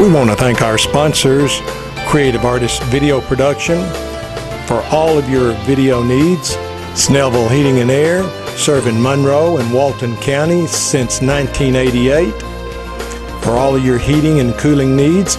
We want to thank our sponsors, Creative Artist Video Production, for all of your video needs. Snellville Heating and Air, serving Monroe and Walton County since 1988, for all of your heating and cooling needs.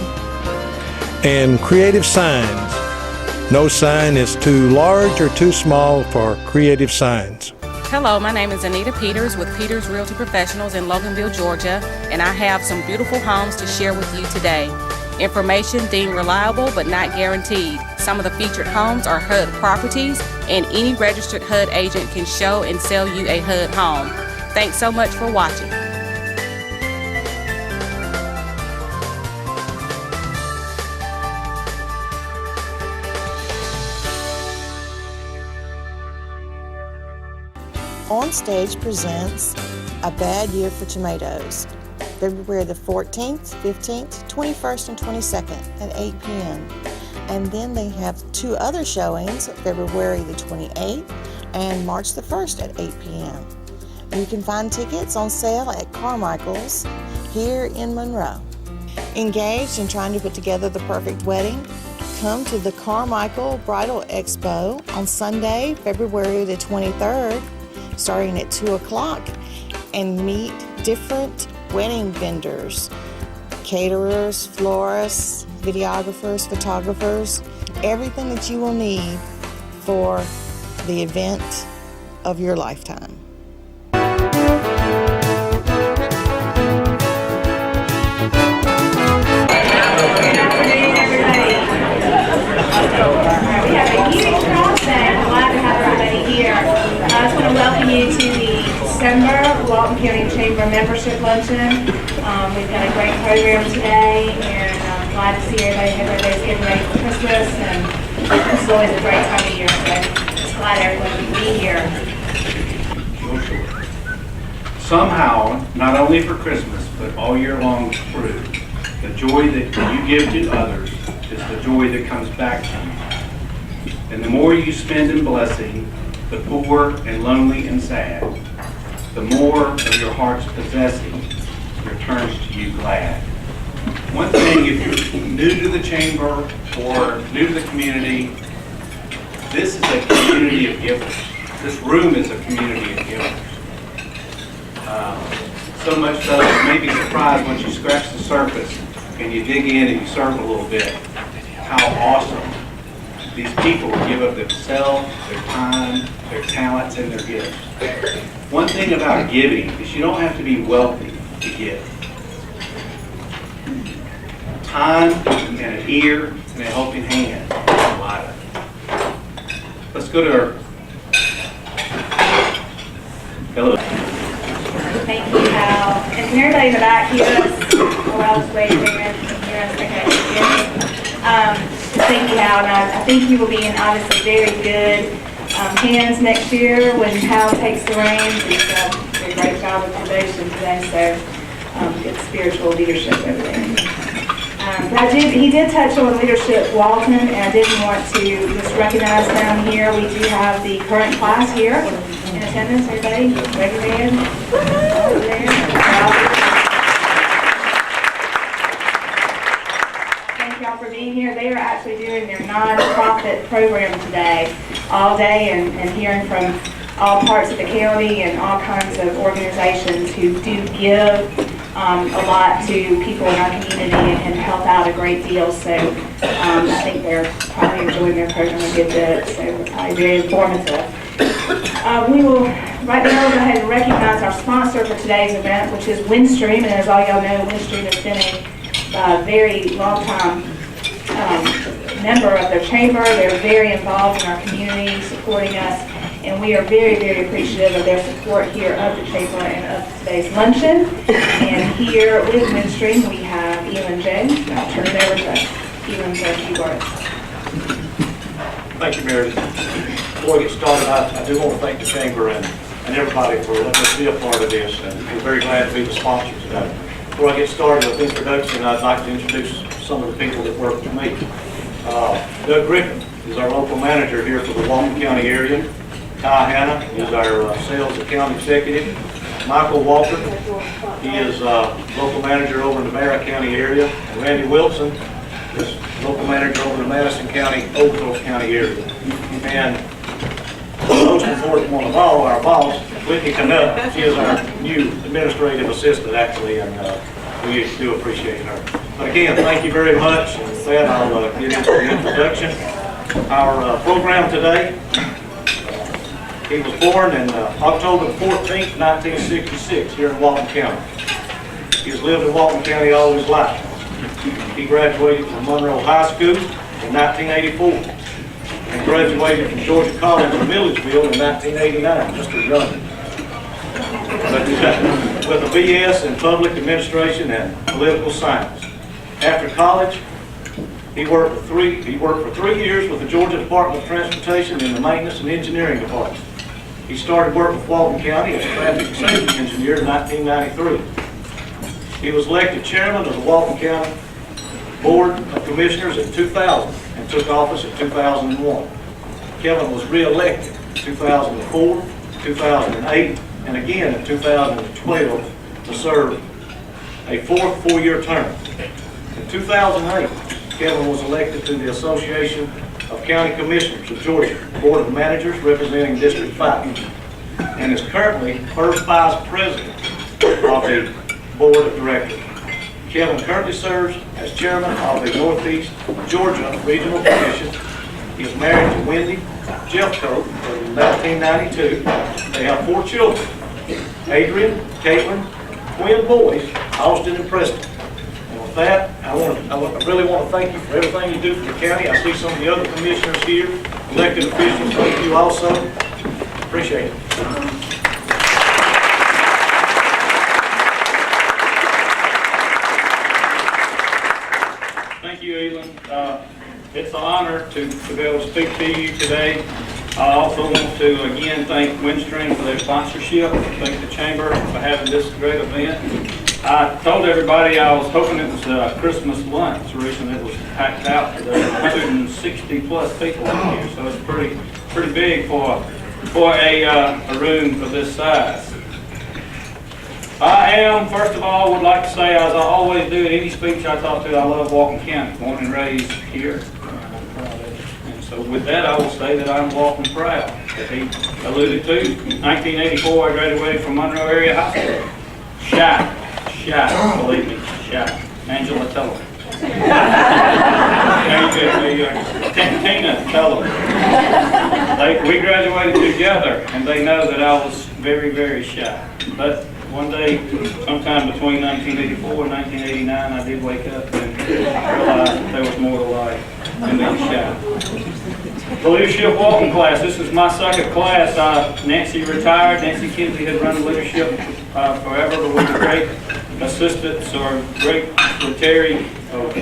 And Creative Signs. No sign is too large or too small for Creative Signs. Hello, my name is Anita Peters with Peters Realty Professionals in Loganville, Georgia, and I have some beautiful homes to share with you today. Information deemed reliable but not guaranteed. Some of the featured homes are HUD properties, and any registered HUD agent can show and sell you a HUD home. Thanks so much for watching. On Stage presents A Bad Year for Tomatoes, February the 14th, 15th, 21st, and 22nd at 8 p.m. And then they have two other showings, February the 28th and March the 1st at 8 p.m. You can find tickets on sale at Carmichael's here in Monroe. Engaged in trying to put together the perfect wedding? Come to the Carmichael Bridal Expo on Sunday, February the 23rd, starting at 2 o'clock, and meet different wedding vendors, caterers, florists, videographers, photographers, everything that you will need for the event of your lifetime. We have a huge crowd today. I'm glad to have everybody here. I just want to welcome you to the December Walton County Chamber Membership Luncheon. We've got a great program today, and I'm glad to see everybody. Everybody's getting ready for Christmas, and this is always a great time of year, so just glad everyone can be here. Somehow, not only for Christmas, but all year long through, the joy that you give to others is the joy that comes back to you. And the more you spend in blessing the poor and lonely and sad, the more of your heart's possessing returns to you glad. One thing, if you're new to the chamber or new to the community, this is a community of givers. This room is a community of givers. So much so you may be surprised once you scratch the surface and you dig in and you surf a little bit, how awesome these people give up themselves, their time, their talents, and their gifts. One thing about giving is you don't have to be wealthy to give. Time and an ear and a helping hand is a lot of it. Let's go to our hello. Thank you, Hal. And can everybody in the back hear us? Oh, I'll just wait a minute. Hear us? Okay. Thank you, Hal. And I think you will be in obviously very good hands next year when Hal takes the reins. He's done a great job of devotion today, so good spiritual leadership over there. He did touch on leadership Walton, and I did want to just recognize them here. We do have the current class here in attendance. Everybody, raise your hand. Thank y'all for being here. They are actually doing their non-profit program today, all day, and hearing from all parts of the county and all kinds of organizations who do give a lot to people in our community and help out a great deal. So I think they're probably enjoying their program a good bit. So probably very informative. We will right now go ahead and recognize our sponsor for today's event, which is Windstream. And as all y'all know, Windstream has been a very long time member of their chamber. They're very involved in our community, supporting us. And we are very, very appreciative of their support here of the chamber and of today's luncheon. And here with Windstream, we have Elin James. I'll turn it over to Elin for a few words. Thank you, Meredith. Before we get started, I do want to thank the chamber and everybody for letting us be a part of this. And we're very glad to be the sponsor today. Before I get started with introduction, I'd like to introduce some of the people that work with me. Doug Griffin is our local manager here for the Walton County area. Ty Hanna is our sales account executive. Michael Walker, he is local manager over in the Barrett County area, and Randy Wilson is local manager over in the Madison County, Oglethorpe County area. And most important one of all, our boss, Whitney Canuck, she is our new administrative assistant actually, and we do appreciate her. But again, thank you very much. And with that, I'll get into the introduction. Our program today, he was born in October 14th, 1966, here in Walton County. He has lived in Walton County all his life. He graduated from Monroe High School in 1984 and graduated from Georgia College in Milledgeville in 1989, just as young. But with a BS in Public Administration and Political Science. After college, he worked for 3 years with the Georgia Department of Transportation in the Maintenance and Engineering Department. He started work with Walton County as a traffic safety engineer in 1993. He was elected chairman of the Walton County Board of Commissioners in 2000 and took office in 2001. Kevin was re-elected in 2004, 2008, and again in 2012 to serve a fourth four-year term. In 2008, Kevin was elected to the Association of County Commissioners of Georgia Board of Managers representing District 5 and is currently first vice president of the Board of Directors. Kevin currently serves as chairman of the Northeast Georgia Regional Commission. He is married to Wendy Jeffcoat in 1992. They have 4 children, Adrian, Caitlin, twin boys, Austin and Preston. And with that, I really want to thank you for everything you do for the county. I see some of the other commissioners here, elected officials, thank you also. Appreciate it. Thank you, Elon. It's an honor to be able to speak to you today. I also want to again thank Windstream for their sponsorship, thank the Chamber for having this great event. I told everybody I was hoping it was a Christmas lunch. The reason it was packed out today, 160 plus people in here, so it's pretty big for a room of this size. I am, first of all, would like to say, as I always do at any speech I talk to, I love Walton County, born and raised here. I'm proud of it. And so with that, I will say that I'm Walton proud. As he alluded to, 1984, I graduated from Monroe Area High School. Shy, believe me, shy. Angela, tell them. There you go. Tina, tell them. We graduated together, and they know that I was very, very shy. But one day, sometime between 1984 and 1989, I did wake up and realize that there was more to life than being shy. The Leadership Walton class, this is my second class. Nancy retired. Nancy Kinsey had run leadership forever, but we were great assistants or great for Terry. Oh,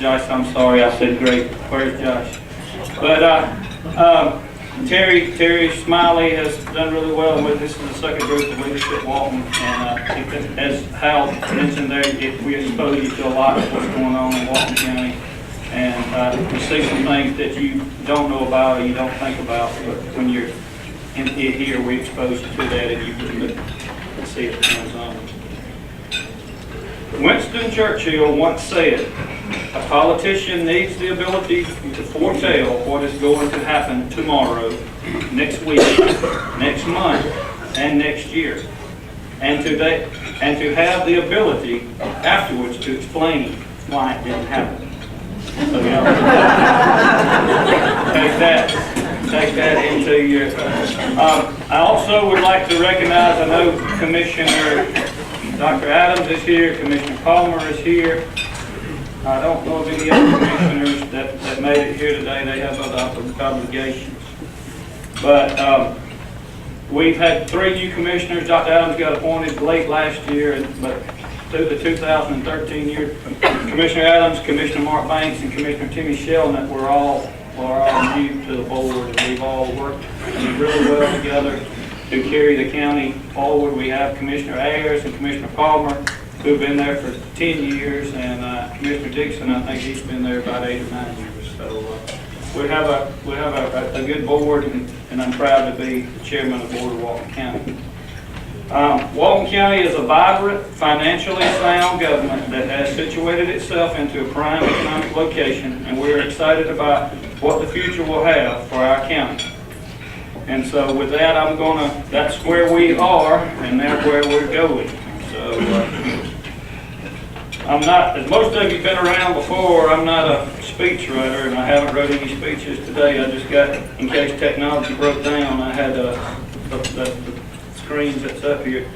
Josh, I'm sorry, I said great. Where's Josh? But Terry Smiley has done really well with this. Is the second group of Leadership Walton, and as Hal mentioned there, we expose you to a lot of what's going on in Walton County, and you see some things that you don't know about or you don't think about, but when you're in here, we expose you to that, and you can see it comes on. Winston Churchill once said, "A politician needs the ability to foretell what is going to happen tomorrow, next week, next month, and next year, and to have the ability afterwards to explain why it didn't happen." So, you know, take that into your. I also would like to recognize. I know Commissioner Dr. Adams is here. Commissioner Palmer is here. I don't know of any other commissioners that made it here today. They have other obligations. But we've had 3 new commissioners. Dr. Adams got appointed late last year, but through the 2013 year, Commissioner Adams, Commissioner Mark Banks, and Commissioner Timmy Shellnut were all new to the board, and we've all worked really well together to carry the county forward. We have Commissioner Ayers and Commissioner Palmer, who've been there for 10 years, and Commissioner Dixon, I think he's been there about 8 or 9 years. So we have a good board, and I'm proud to be the chairman of the board of Walton County. Walton County is a vibrant, financially sound government that has situated itself into a prime economic location, and we're excited about what the future will have for our county. And so with that, that's where we are, and that's where we're going. So I'm not, as most of you have been around before, I'm not a speech writer, and I haven't wrote any speeches today. I just got, in case technology broke down, I had the screens that's up here.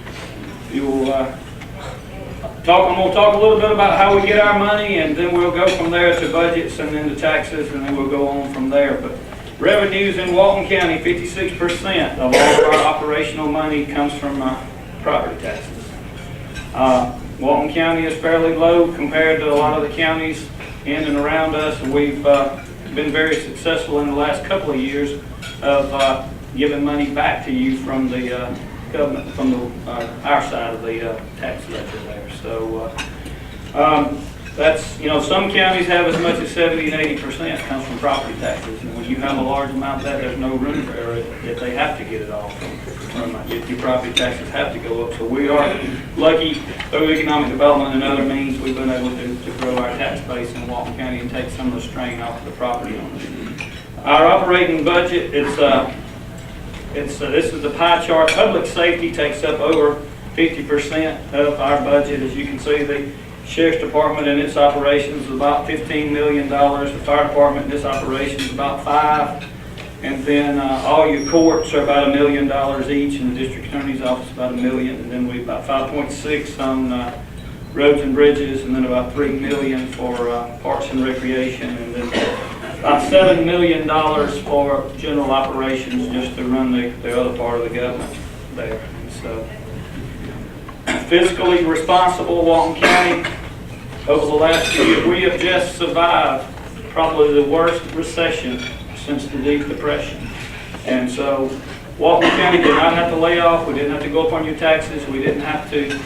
You will I'm going to talk a little bit about how we get our money, and then we'll go from there to budgets, and then to taxes, and then we'll go on from there. But revenues in Walton County, 56% of all of our operational money comes from property taxes. Walton County is fairly low compared to a lot of the counties in and around us, and we've been very successful in the last couple of years of giving money back to you from the government, from our side of the tax ledger there. So that's, some counties have as much as 70 and 80% comes from property taxes, and when you have a large amount of that, there's no room for it if they have to get it all from your property taxes have to go up. So we are lucky through economic development and other means we've been able to grow our tax base in Walton County and take some of the strain off of the property owners. Our operating budget this is the pie chart. Public safety takes up over 50% of our budget. As you can see, the Sheriff's Department and its operations is about $15 million. The Fire Department and its operations is about $5 million. And then all your courts are about $1 million each, and the District Attorney's Office about $1 million. And then we about 5.6 on roads and bridges, and then about $3 million for parks and recreation, and then about $7 million for general operations just to run the other part of the government there. And so, fiscally responsible Walton County over the last few years, we have just survived probably the worst recession since the Deep Depression. And so Walton County did not have to lay off, we didn't have to go up on your taxes, we didn't have to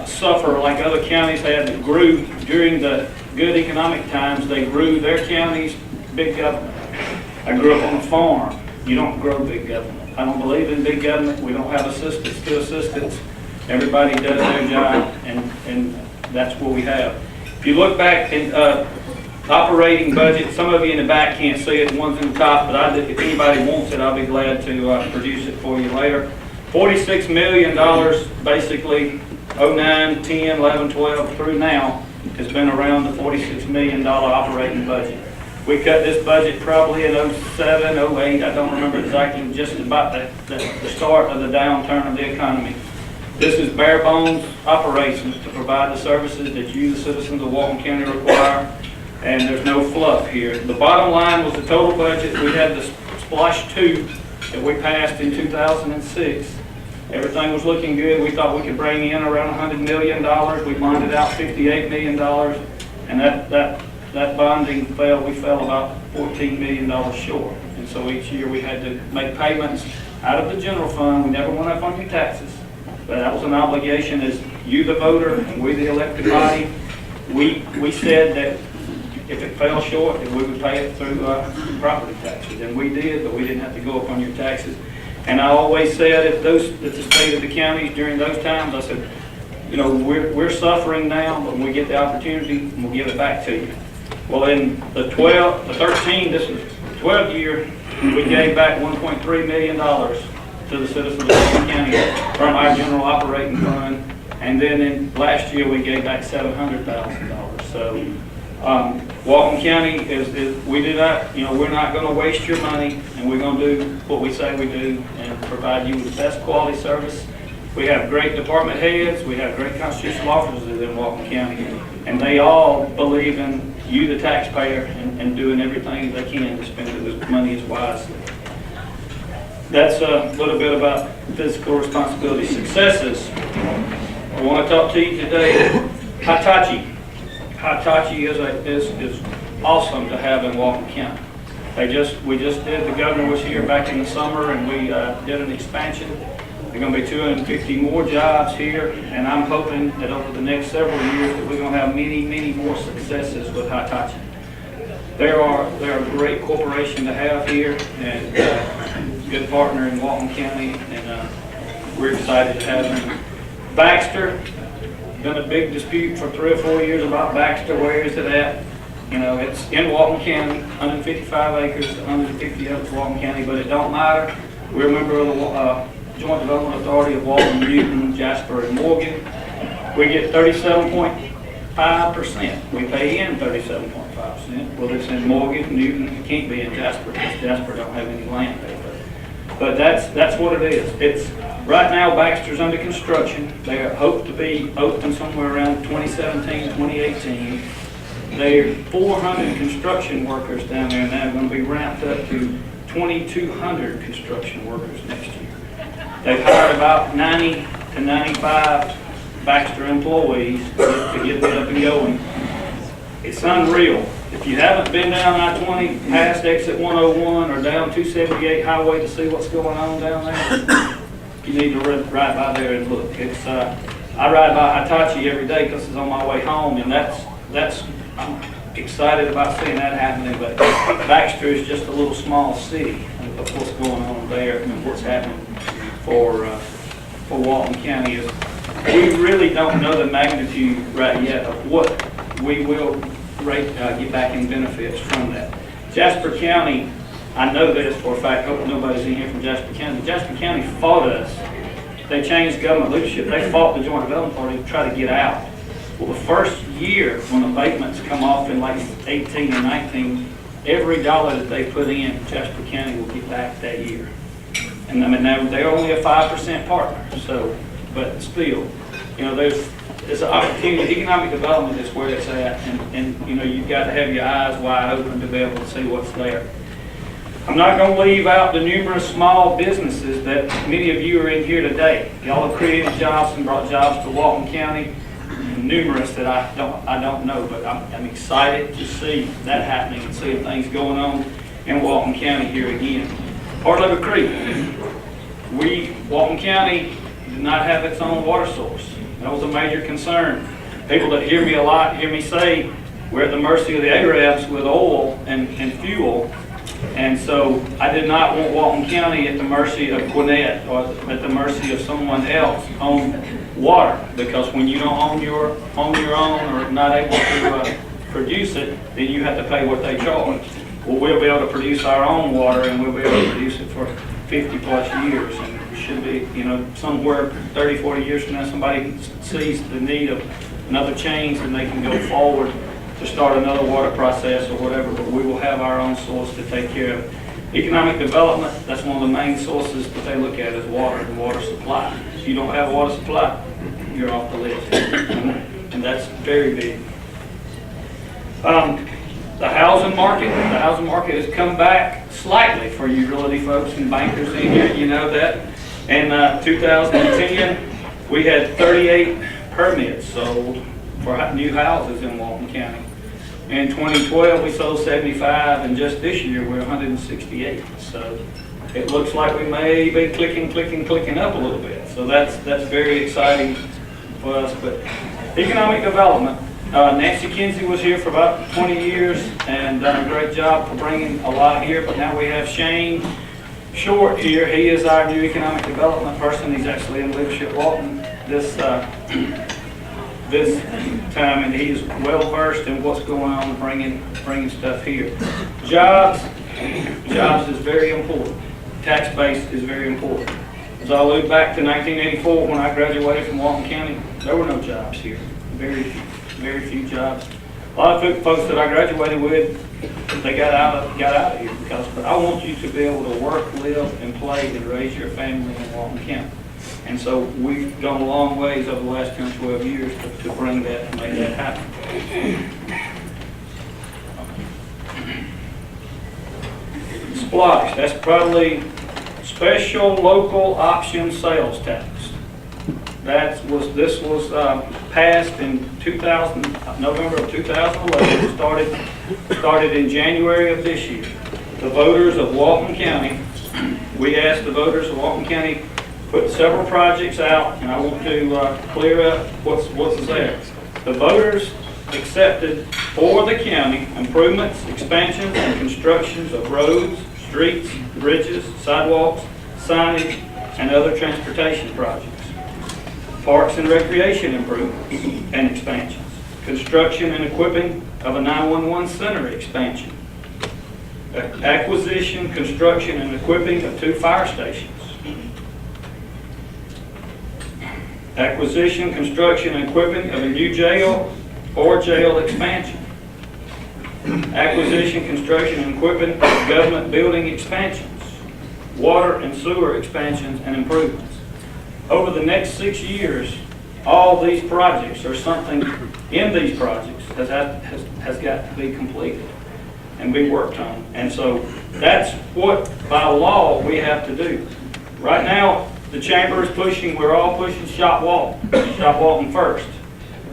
suffer like other counties had that grew during the good economic times. They grew their counties, big government. I grew up on a farm. You don't grow big government. I don't believe in big government. We don't have assistants to assistants. Everybody does their job, and that's what we have. If you look back in operating budget, some of you in the back can't see it, the one's in the top, but if anybody wants it, I'll be glad to produce it for you later. $46 million, basically, 09, 10, 11, 12, through now, has been around the $46 million operating budget. We cut this budget probably in 07, 08, I don't remember exactly, just about the start of the downturn of the economy. This is bare bones operations to provide the services that you, the citizens of Walton County, require, and there's no fluff here. The bottom line was the total budget. We had the Splash 2 that we passed in 2006. Everything was looking good. We thought we could bring in around $100 million. We bonded out $58 million, and that bonding fell. We fell about $14 million short. And so each year we had to make payments out of the general fund. We never went up on your taxes, but that was an obligation as you, the voter, and we, the elected body. We said that if it fell short, that we would pay it through property taxes, and we did, but we didn't have to go up on your taxes. And I always said at the state of the counties during those times, I said, we're suffering now, but when we get the opportunity, we'll give it back to you. Well, in the 12th year, we gave back $1.3 million to the citizens of Walton County from our general operating fund, and then in last year we gave back $700,000. So Walton County we're not going to waste your money, and we're going to do what we say we do and provide you with the best quality service. We have great department heads, we have great constitutional officers in Walton County, and they all believe in you, the taxpayer, and doing everything they can to spend the money as wisely. That's a little bit about fiscal responsibility. Successes. I want to talk to you today. Hitachi. Hitachi is awesome to have in Walton County. We just did, the governor was here back in the summer, and we did an expansion. There are going to be 250 more jobs here, and I'm hoping that over the next several years that we're going to have many, many more successes with Hitachi. They're a great corporation to have here, and good partner in Walton County, and we're excited to have them. Baxter, been a big dispute for 3 or 4 years about Baxter. Where is it at? You know, it's in Walton County, 155 acres, 150 of it's Walton County, but it don't matter. We're a member of the Joint Development Authority of Walton, Newton, Jasper, and Morgan. We get 37.5%. We pay in 37.5%. Whether it's in Morgan, Newton, it can't be in Jasper because Jasper don't have any land there. But that's what it is. It's right now Baxter's under construction. They hope to be open somewhere around 2017, 2018. There are 400 construction workers down there now, going to be ramped up to 2,200 construction workers next year. They've hired about 90 to 95 Baxter employees to get it up and going. It's unreal. If you haven't been down I-20 past exit 101 or down 278 highway to see what's going on down there, you need to ride by there and look. It's I ride by Hitachi every day because it's on my way home, and I'm excited about seeing that happening. But Baxter is just a little small city of what's going on there and what's happening for Walton County. We really don't know the magnitude right yet of what we will get back in benefits from that. Jasper County, I know this for a fact. I hope nobody's in here from Jasper County. Jasper County fought us. They changed government leadership. They fought the Joint Development Authority to try to get out. Well, the first year when abatements come off in like 18 and 19, every dollar that they put in, Jasper County will get back that year. And I mean, they're only a 5% partner. So, but still, you know, there's an opportunity. Economic development is where it's at, and you know, you've got to have your eyes wide open to be able to see what's there. I'm not going to leave out the numerous small businesses that many of you are in here today. Y'all have created jobs and brought jobs to Walton County. Numerous that I don't know, but I'm excited to see that happening and seeing things going on in Walton County here again. Port Level Creek. Walton County did not have its own water source. That was a major concern. People that hear me a lot hear me say we're at the mercy of the Arabs with oil and fuel. And so I did not want Walton County at the mercy of Gwinnett or at the mercy of someone else on water, because when you don't own your own or not able to produce it, then you have to pay what they charge. Well, we'll be able to produce our own water, and we'll be able to produce it for 50 plus years, and it should be, you know, somewhere 30, 40 years from now, somebody sees the need of another change, and they can go forward to start another water process or whatever, but we will have our own source to take care of. Economic development, that's one of the main sources that they look at is water and water supply. If you don't have water supply, you're off the list. And that's very big. The housing market has come back slightly for you realty folks and bankers in here, you know that. In 2010, we had 38 permits sold for new houses in Walton County. In 2012, we sold 75, and just this year, we're 168. So it looks like we may be clicking up a little bit. So that's very exciting for us. But economic development, Nancy Kinsey was here for about 20 years and done a great job for bringing a lot here. But now we have Shane Short here. He is our new economic development person. He's actually in Leadership Walton this time, and he's well versed in what's going on, bringing stuff here. Jobs is very important. Tax base is very important. As I allude back to 1984 when I graduated from Walton County, there were no jobs here. Very few jobs. A lot of folks that I graduated with, they got out of here but I want you to be able to work, live, and play and raise your family in Walton County. And so we've gone a long ways over the last 10 or 12 years to bring that and make that happen. Splash, that's probably special local option sales tax. This was passed in November of 2011. It started in January of this year. The voters of Walton County, we asked the voters of Walton County put several projects out, and I want to clear up what's there. The voters accepted for the county improvements, expansions, and constructions of roads, streets, bridges, sidewalks, signage, and other transportation projects, parks and recreation improvements and expansions, construction and equipping of a 911 center expansion, acquisition, construction, and equipping of 2 fire stations, acquisition, construction, and equipping of a new jail or jail expansion, acquisition, construction, and equipping of government building expansions, water and sewer expansions and improvements. Over the next 6 years, all these projects or something in these projects has got to be completed and be worked on. And so that's what, by law, we have to do. Right now, the chamber is pushing, we're all pushing Shop Walton first.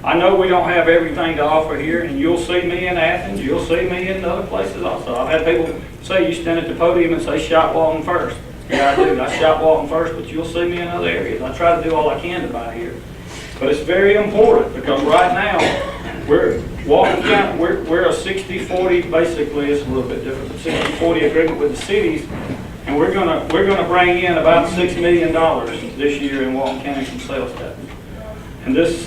I know we don't have everything to offer here, and you'll see me in Athens, you'll see me in other places also. I've had people say, you stand at the podium and say Shop Walton first. Yeah, I do. I shop Walton first, but you'll see me in other areas. I try to do all I can to buy here. But it's very important because right now, we're Walton County, we're a 60-40, basically it's a little bit different, but 60-40 agreement with the cities, and we're gonna bring in about $6 million this year in Walton County from sales tax. And this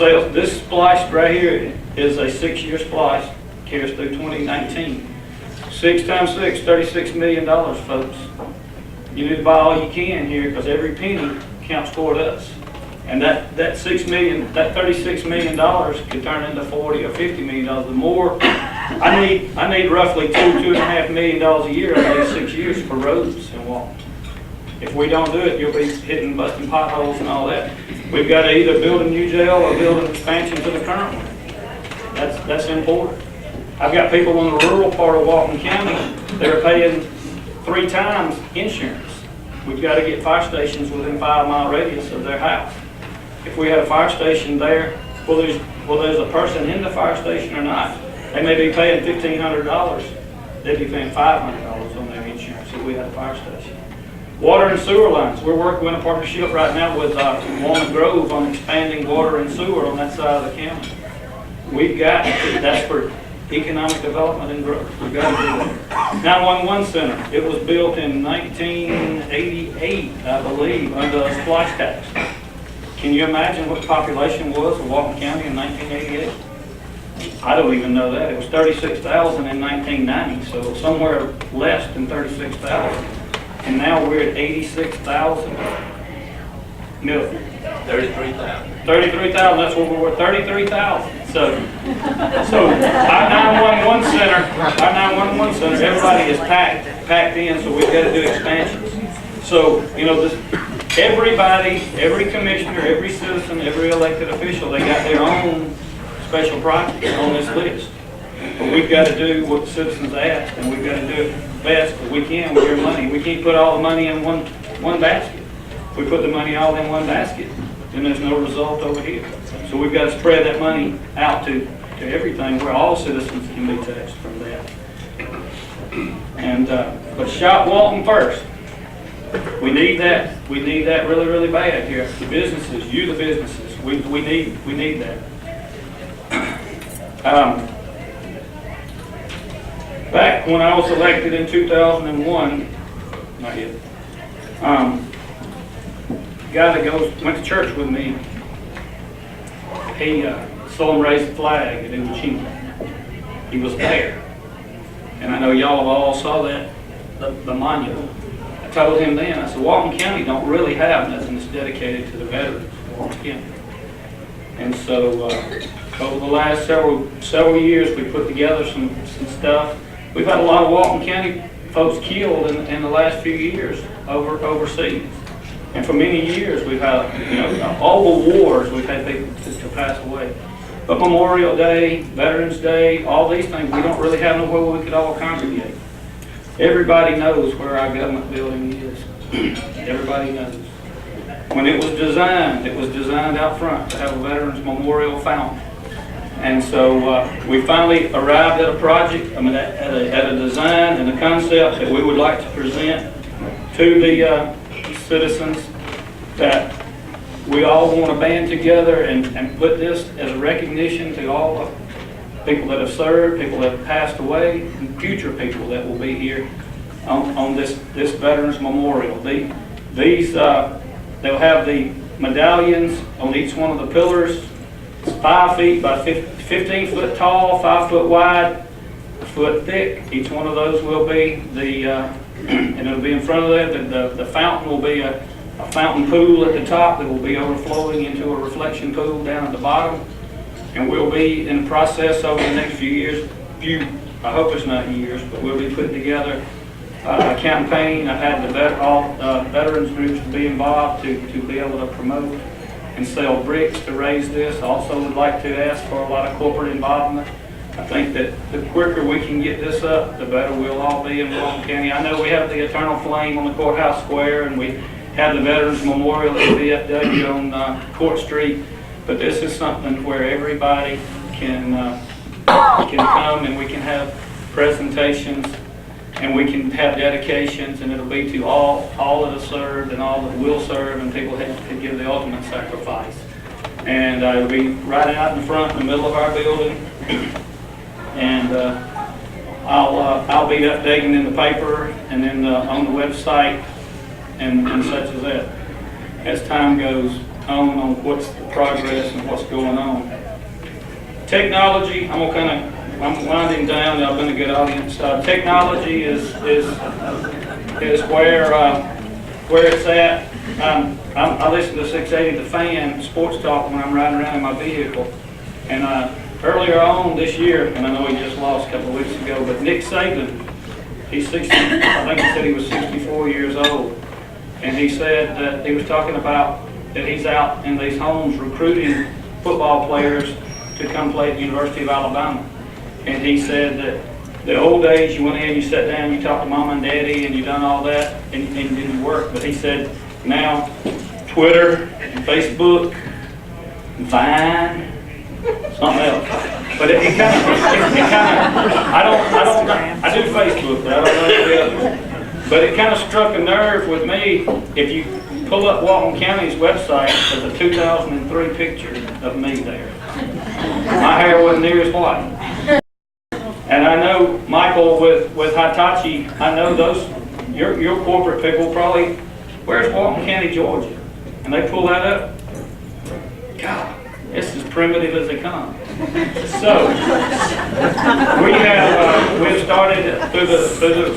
splice right here is a 6-year splice, carries through 2019. 6 times 6, $36 million, folks. You need to buy all you can here because every penny counts toward us. And that $36 million could turn into $40 or $50 million. The more I need roughly $2.5 million a year over these 6 years for roads in Walton. If we don't do it, you'll be hitting, busting potholes and all that. We've got to either build a new jail or build an expansion to the current one. That's important. I've got people in the rural part of Walton County that are paying 3 times insurance. We've got to get fire stations within 5-mile radius of their house. If we had a fire station there, well, there's a person in the fire station or not, they may be paying $1,500. They'd be paying $500 on their insurance if we had a fire station. Water and sewer lines. We're working in a partnership right now with Walnut Grove on expanding water and sewer on that side of the county. That's for economic development and growth. We've got to do that. 911 Center. It was built in 1988, I believe, under a splash tax. Can you imagine what the population was of Walton County in 1988? I don't even know that. It was 36,000 in 1990, so somewhere less than 36,000. And now we're at 86,000 million. 33,000. 33,000, that's what we were, 33,000. So our 911 center, everybody is packed in, so we've got to do expansions. So, you know, everybody, every commissioner, every citizen, every elected official, they got their own special projects on this list. But we've got to do what the citizens ask, and we've got to do it best that we can with your money. We can't put all the money in one basket. If we put the money all in one basket, then there's no result over here. So we've got to spread that money out to everything where all citizens can be taxed from that. And but shop Walton first. We need that. We need that really, really bad here. The businesses, you the businesses. We need that. Back when I was elected in 2001, not yet. Guy that went to church with me, he saw him raise the flag at Uwachima. He was there. And I know y'all have all saw that, the monument. I told him then, I said, Walton County don't really have nothing that's dedicated to the veterans of Walton County. And so over the last several years, we put together some stuff. We've had a lot of Walton County folks killed in the last few years overseas. And for many years, we've had, all the wars, we've had people to pass away. But Memorial Day, Veterans Day, all these things, we don't really have nowhere where we could all congregate. Everybody knows where our government building is. Everybody knows. When it was designed out front to have a Veterans Memorial Fountain. And so we finally arrived at a project, at a design and a concept that we would like to present to the citizens, that we all want to band together and put this as a recognition to all the people that have served, people that have passed away, and future people that will be here on this Veterans Memorial. These They'll have the medallions on each one of the pillars. It's 5 feet by 15 foot tall, 5 foot wide, a foot thick. Each one of those will be and it'll be in front of that. The fountain will be a fountain pool at the top that will be overflowing into a reflection pool down at the bottom. And we'll be in the process over the next few years, I hope it's not years, but we'll be putting together a campaign. I've had all veterans groups to be involved to be able to promote and sell bricks to raise this. I also would like to ask for a lot of corporate involvement. I think that the quicker we can get this up, the better we'll all be in Walton County. I know we have the Eternal Flame on the courthouse square, and we have the Veterans Memorial at the VFW on Court Street, but this is something where everybody can come and we can have presentations and we can have dedications, and it'll be to all that have served and all that will serve, and people have to give the ultimate sacrifice. And it'll be right out in the front, in the middle of our building, and I'll be updating in the paper and then on the website and such as that as time goes on what's the progress and what's going on. Technology, I'm winding down. I've been a good audience. Technology is where it's at. I listen to 680 The Fan sports talk when I'm riding around in my vehicle. And earlier on this year, and I know he just lost a couple of weeks ago, but Nick Saban, he's 60. I think he said he was 64 years old, and he said that he was talking about that he's out in these homes recruiting football players to come play at the University of Alabama. And he said that the old days, you went in, you sat down, you talked to mom and daddy, and you done all that, and didn't work. But he said now Twitter, and Facebook, and Vine, something else. But it kind of, I do Facebook, but I don't know the others. But it kind of struck a nerve with me. If you pull up Walton County's website, there's a 2003 picture of me there. My hair wasn't near as white. And I know Michael with Hitachi, I know your corporate people probably, where's Walton County, Georgia? And they pull that up. God, it's as primitive as they come. So, we've started through the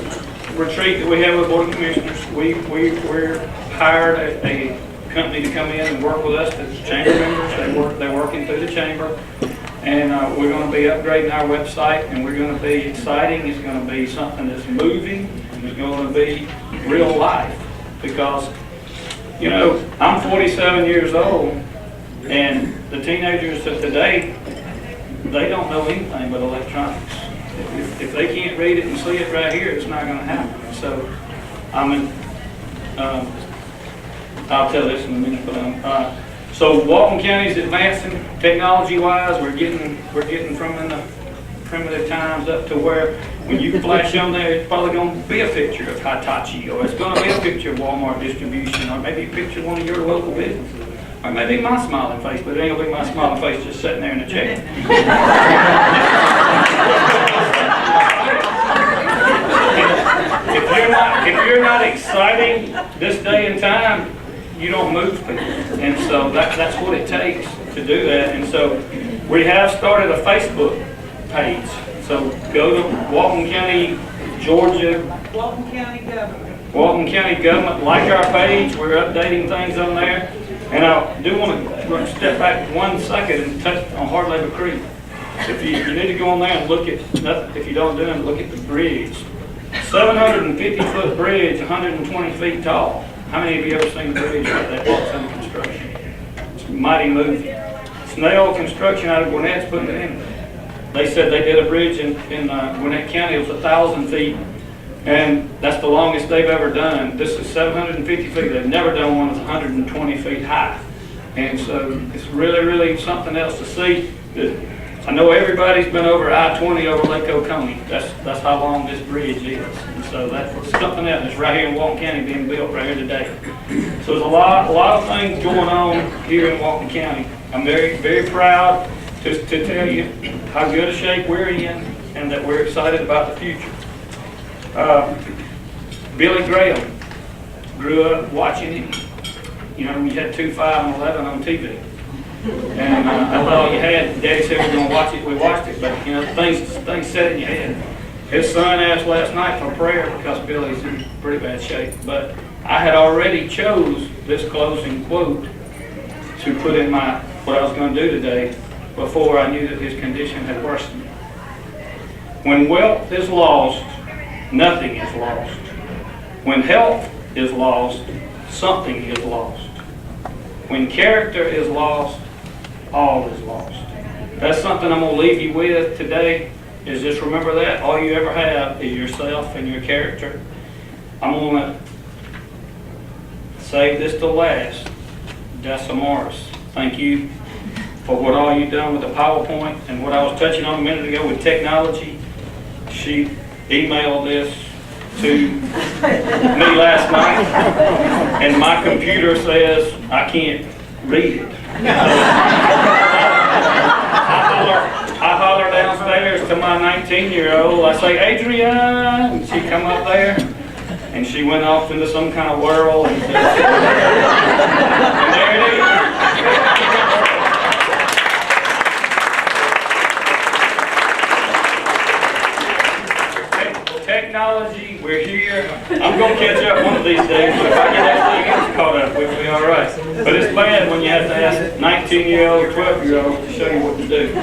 retreat that we have with Board of Commissioners. We're hired a company to come in and work with us as chamber members. They're working through the chamber. And we're going to be upgrading our website, and we're going to be exciting. It's going to be something that's moving, and it's going to be real life. Because, you know, I'm 47 years old, and the teenagers of today, they don't know anything but electronics. If they can't read it and see it right here, it's not going to happen. So, I'll tell this in a minute, but so Walton County is advancing technology-wise. We're getting from in the primitive times up to where when you flash on there, it's probably going to be a picture of Hitachi, or it's going to be a picture of Walmart distribution, or maybe a picture of one of your local businesses, or maybe my smiling face, but it ain't going to be my smiling face just sitting there in a chair. If you're not exciting this day and time, you don't move people. And so that's what it takes to do that. And so we have started a Facebook page. So go to Walton County, Georgia. Walton County Government. Walton County Government. Like our page. We're updating things on there. And I do want to step back 1 second and touch on Hard Labor Creek. If you need to go on there and look at, if you don't do it, look at the bridge. 750-foot bridge, 120 feet tall. How many of you ever seen the bridge like that walks under construction? It's a mighty movie. Snail Construction out of Gwinnett's putting it in. They said they did a bridge in Gwinnett County. It was 1,000 feet, and that's the longest they've ever done. This is 750 feet. They've never done one that's 120 feet high. And so it's really, really something else to see. I know everybody's been over I-20 over Lake Oconee. That's how long this bridge is. And so that's something else that's right here in Walton County being built right here today. So there's a lot of things going on here in Walton County. I'm very, very proud to tell you how good a shape we're in and that we're excited about the future. Billy Graham, grew up watching him. you know, you had 2, 5, and 11 on TV. And that's all you had. Daddy said we're going to watch it. We watched it, but, you know, things set in your head. His son asked last night for prayer because Billy's in pretty bad shape. But I had already chose this closing quote to put in what I was going to do today before I knew that his condition had worsened. When wealth is lost, nothing is lost. When health is lost, something is lost. When character is lost, all is lost. That's something I'm going to leave you with today, is just remember that. All you ever have is yourself and your character. I'm going to save this to last. Dessa Morris, thank you for what all you've done with the PowerPoint and what I was touching on a minute ago with technology. She emailed this to me last night, and my computer says I can't read it. I holler downstairs to my 19-year-old. I say, Adrian, and she come up there, and she went off into some kind of whirl, and there it is. Technology, we're here. I'm going to catch up one of these days, but if I get everything else caught up, we'll be all right. But it's bad when you have to ask 19-year-old, 12-year-olds to show you what to do.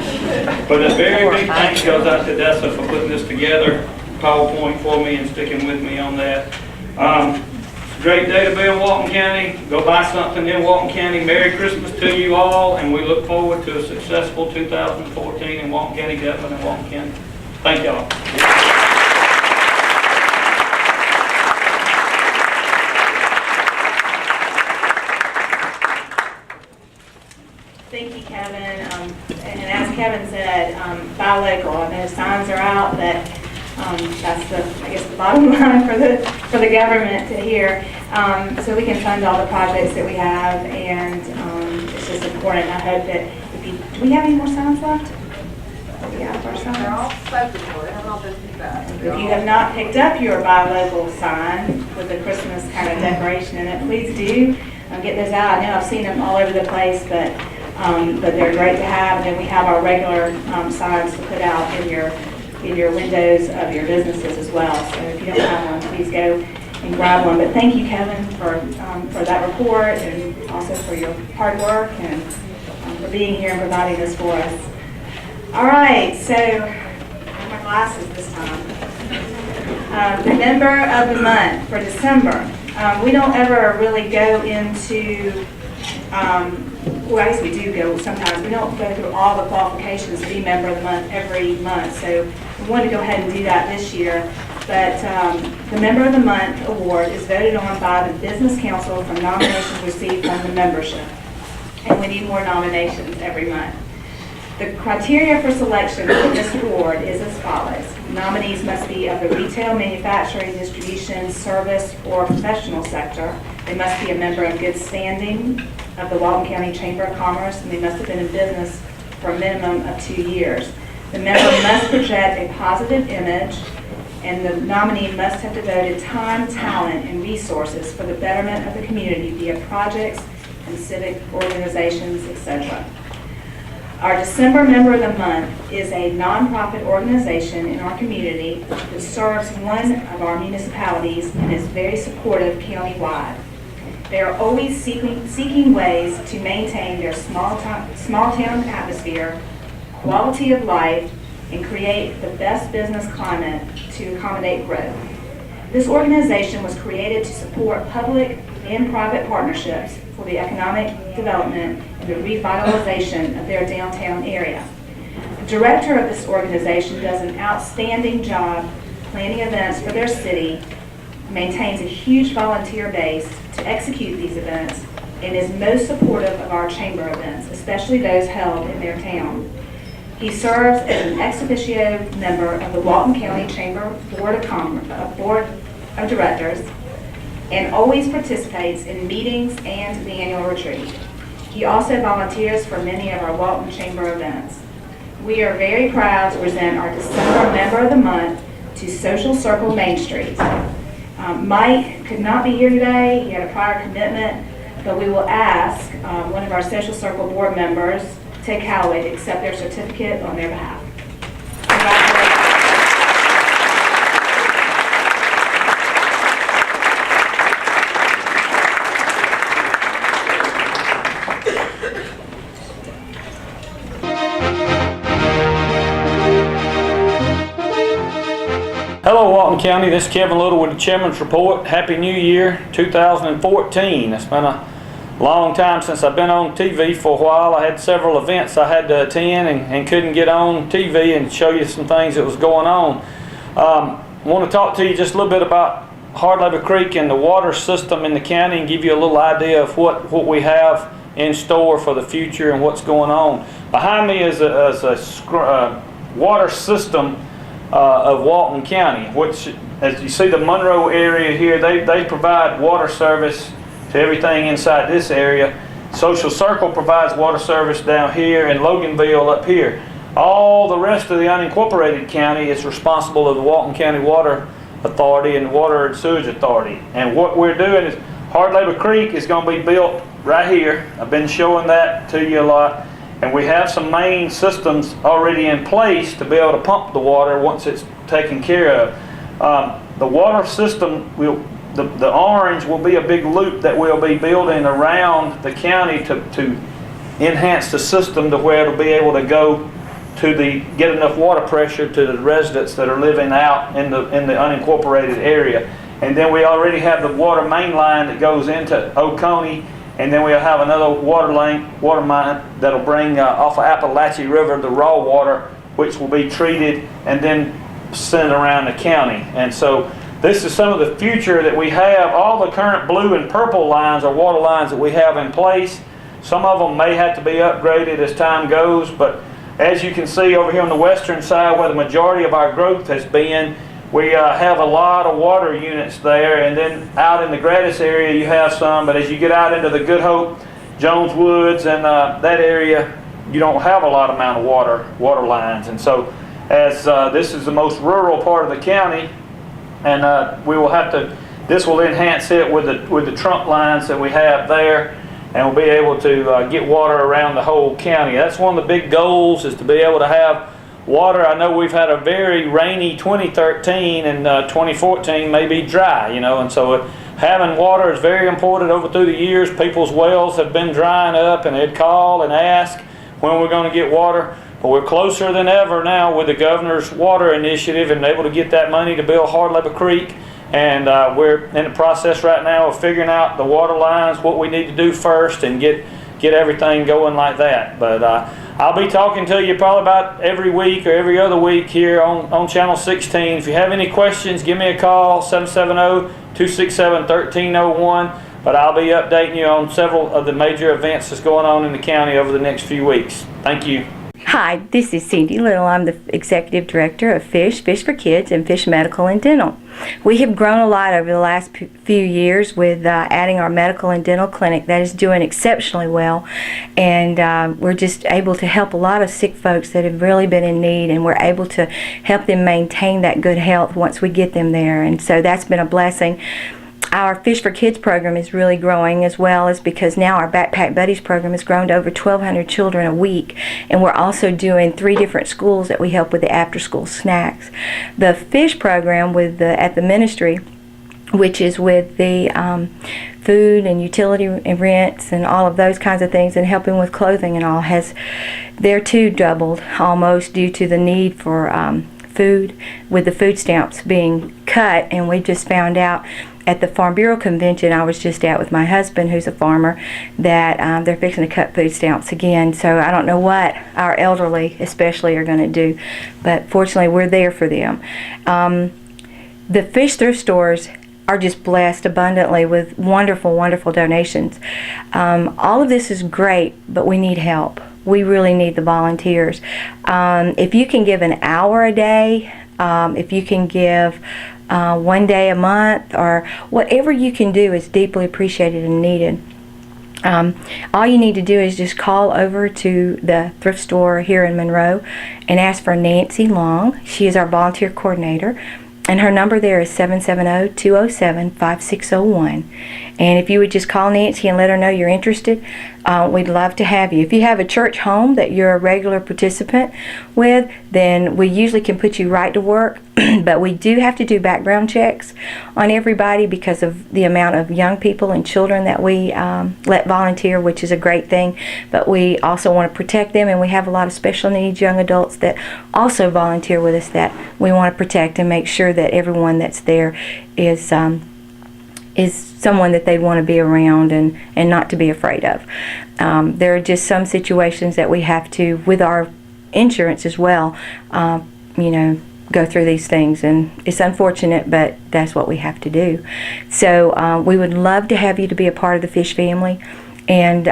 But a very big thanks goes out to Dessa for putting this together, PowerPoint for me, and sticking with me on that. It's a great day to be in Walton County. Go buy something in Walton County. Merry Christmas to you all, and we look forward to a successful 2014 in Walton County government and Walton County. Thank y'all. Thank you, Kevin. And as Kevin said, buy local. I know signs are out, but that's I guess the bottom line for the government to hear. So we can fund all the projects that we have, and it's just important. I hope that do we have any more signs left? Yeah, our signs. They're all spoken for. They haven't all been picked up. If you have not picked up your buy local sign with the Christmas kind of decoration in it, please do get those out. I know I've seen them all over the place, but they're great to have. And then we have our regular signs to put out in your windows of your businesses as well. So if you don't have one, please go and grab one. But thank you, Kevin, for that report, and also for your hard work and for being here and providing this for us. All right, so my glasses this time. The member of the month for December. We don't ever really go into, well, I guess we do go sometimes. We don't go through all the qualifications to be member of the month every month. So we wanted to go ahead and do that this year. But the member of the month award is voted on by the Business Council from nominations received from the membership. And we need more nominations every month. The criteria for selection for this award is as follows. Nominees must be of the retail, manufacturing, distribution, service, or professional sector. They must be a member in good standing of the Walton County Chamber of Commerce, and they must have been in business for a minimum of 2 years. The member must project a positive image, and the nominee must have devoted time, talent, and resources for the betterment of the community via projects and civic organizations, etc. Our December member of the month is a nonprofit organization in our community that serves one of our municipalities and is very supportive countywide. They are always seeking ways to maintain their small town atmosphere, quality of life, and create the best business climate to accommodate growth. This organization was created to support public and private partnerships for the economic development and the revitalization of their downtown area. The director of this organization does an outstanding job planning events for their city, maintains a huge volunteer base to execute these events, and is most supportive of our chamber events, especially those held in their town. He serves as an ex officio member of the Walton County Chamber Board of Directors, and always participates in meetings and the annual retreat. He also volunteers for many of our Walton Chamber events. We are very proud to present our December Member of the Month to Social Circle Main Street. Mike could not be here today. He had a prior commitment, but we will ask one of our Social Circle board members, Ted Calloway, to accept their certificate on their behalf. Congratulations. Hello Walton County, this is Kevin Little with the Chairman's Report. Happy New Year 2014. It's been a long time since I've been on TV for a while. I had several events I had to attend and couldn't get on TV and show you some things that was going on. I want to talk to you just a little bit about Hard Labor Creek and the water system in the county and give you a little idea of what we have in store for the future and what's going on. Behind me is a water system of Walton County, which, as you see the Monroe area here, they provide water service to everything inside this area. Social Circle provides water service down here, and Loganville up here. All the rest of the unincorporated county is responsible of the Walton County Water Authority and Water and Sewage Authority. And what we're doing is Hard Labor Creek is going to be built right here. I've been showing that to you a lot. And we have some main systems already in place to be able to pump the water once it's taken care of. The water system, the orange will be a big loop that we'll be building around the county to enhance the system to where it'll be able to go to get enough water pressure to the residents that are living out in the unincorporated area. And then we already have the water main line that goes into Oconee. And then we'll have another water line that'll bring off of Appalachia River the raw water, which will be treated and then sent around the county. And so this is some of the future that we have. All the current blue and purple lines are water lines that we have in place. Some of them may have to be upgraded as time goes, but as you can see over here on the western side where the majority of our growth has been, we have a lot of water units there, and then out in the Gratis area you have some, but as you get out into the Good Hope, Jones Woods, and that area, you don't have a lot amount of water lines. And so as this is the most rural part of the county, and we will have to, this will enhance it with the trunk lines that we have there, and we'll be able to get water around the whole county. That's one of the big goals, is to be able to have water. I know we've had a very rainy 2013, and 2014 may be dry, and so having water is very important. Over through the years, people's wells have been drying up, and they'd call and ask when we're going to get water. But we're closer than ever now with the governor's water initiative and able to get that money to build Hard Labor Creek. And we're in the process right now of figuring out the water lines, what we need to do first, and get everything going like that. But I'll be talking to you probably about every week or every other week here on Channel 16. If you have any questions, give me a call, 770-267-1301. But I'll be updating you on several of the major events that's going on in the county over the next few weeks. Thank you. Hi, this is Cindy Little. I'm the Executive Director of Fish for Kids, and Fish Medical and Dental. We have grown a lot over the last few years with adding our medical and dental clinic. That is doing exceptionally well, and we're just able to help a lot of sick folks that have really been in need, and we're able to help them maintain that good health once we get them there, and so that's been a blessing. Our Fish for Kids program is really growing, as well as because now our Backpack Buddies program has grown to over 1,200 children a week, and we're also doing 3 different schools that we help with the after-school snacks. The Fish program at the ministry, which is with the food and utility and rents and all of those kinds of things, and helping with clothing and all, has there too doubled almost due to the need for food, with the food stamps being cut. And we just found out at the Farm Bureau convention I was just at with my husband, who's a farmer, that they're fixing to cut food stamps again. So I don't know what our elderly especially are going to do, but fortunately we're there for them. The fish thrift stores are just blessed abundantly with wonderful, wonderful donations. All of this is great, but we need help. We really need the volunteers. If you can give an hour a day, if you can give 1 day a month, or whatever you can do, is deeply appreciated and needed. All you need to do is just call over to the thrift store here in Monroe and ask for Nancy Long. She is our volunteer coordinator, And her number there is 770-207-5601. And if you would just call Nancy and let her know you're interested, we'd love to have you. If you have a church home that you're a regular participant with, then we usually can put you right to work. But we do have to do background checks on everybody because of the amount of young people and children that we let volunteer, which is a great thing. But we also want to protect them, and we have a lot of special needs young adults that also volunteer with us that we want to protect and make sure that everyone that's there is someone that they'd want to be around and not to be afraid of. There are just some situations that we have to, with our insurance as well, go through these things, and it's unfortunate, but that's what we have to do. So we would love to have you to be a part of the Fish family, and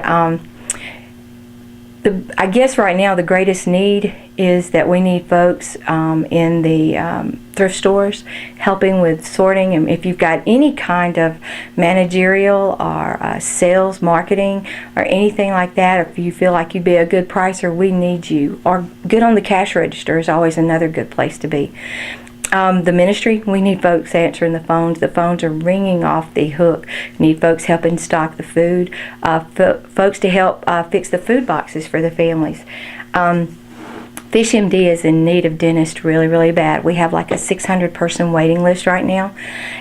I guess right now the greatest need is that we need folks in the thrift stores helping with sorting. And if you've got any kind of managerial or sales, marketing, or anything like that, or if you feel like you'd be a good pricer, we need you. Or good on the cash register is always another good place to be. The ministry, we need folks answering the phones. The phones are ringing off the hook. We need folks helping stock the food, folks to help fix the food boxes for the families. Fish MD is in need of dentists really, really bad. We have like a 600-person waiting list right now.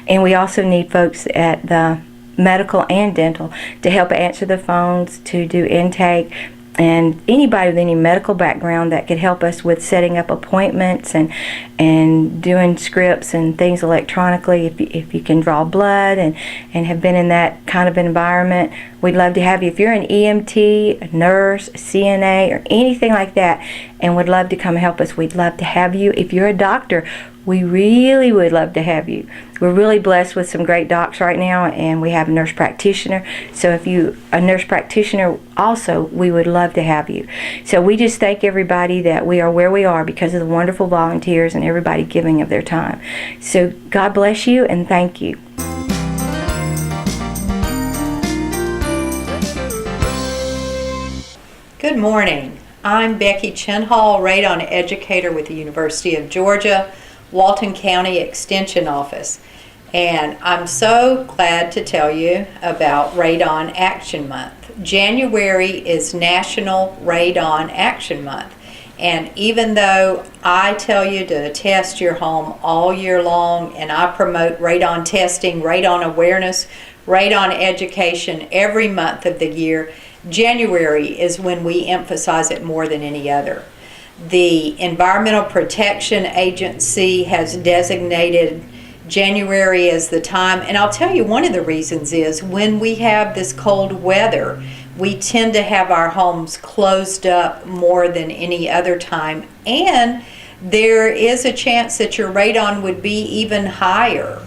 And we also need folks at the medical and dental to help answer the phones, to do intake, and anybody with any medical background that could help us with setting up appointments and doing scripts and things electronically. If you can draw blood and have been in that kind of environment, we'd love to have you. If you're an EMT, a nurse, a CNA, or anything like that, and would love to come help us, we'd love to have you. If you're a doctor, we really would love to have you. We're really blessed with some great docs right now, and we have a nurse practitioner. So if you a nurse practitioner also, we would love to have you. So we just thank everybody that we are where we are because of the wonderful volunteers and everybody giving of their time. So God bless you and thank you. Good morning. I'm Becky Chinhall, radon educator with the University of Georgia, Walton County Extension Office. And I'm so glad to tell you about Radon Action Month. January is National Radon Action Month. And even though I tell you to test your home all year long, and I promote radon testing, radon awareness, radon education every month of the year, January is when we emphasize it more than any other. The Environmental Protection Agency has designated January as the time, and I'll tell you one of the reasons is when we have this cold weather, we tend to have our homes closed up more than any other time, and there is a chance that your radon would be even higher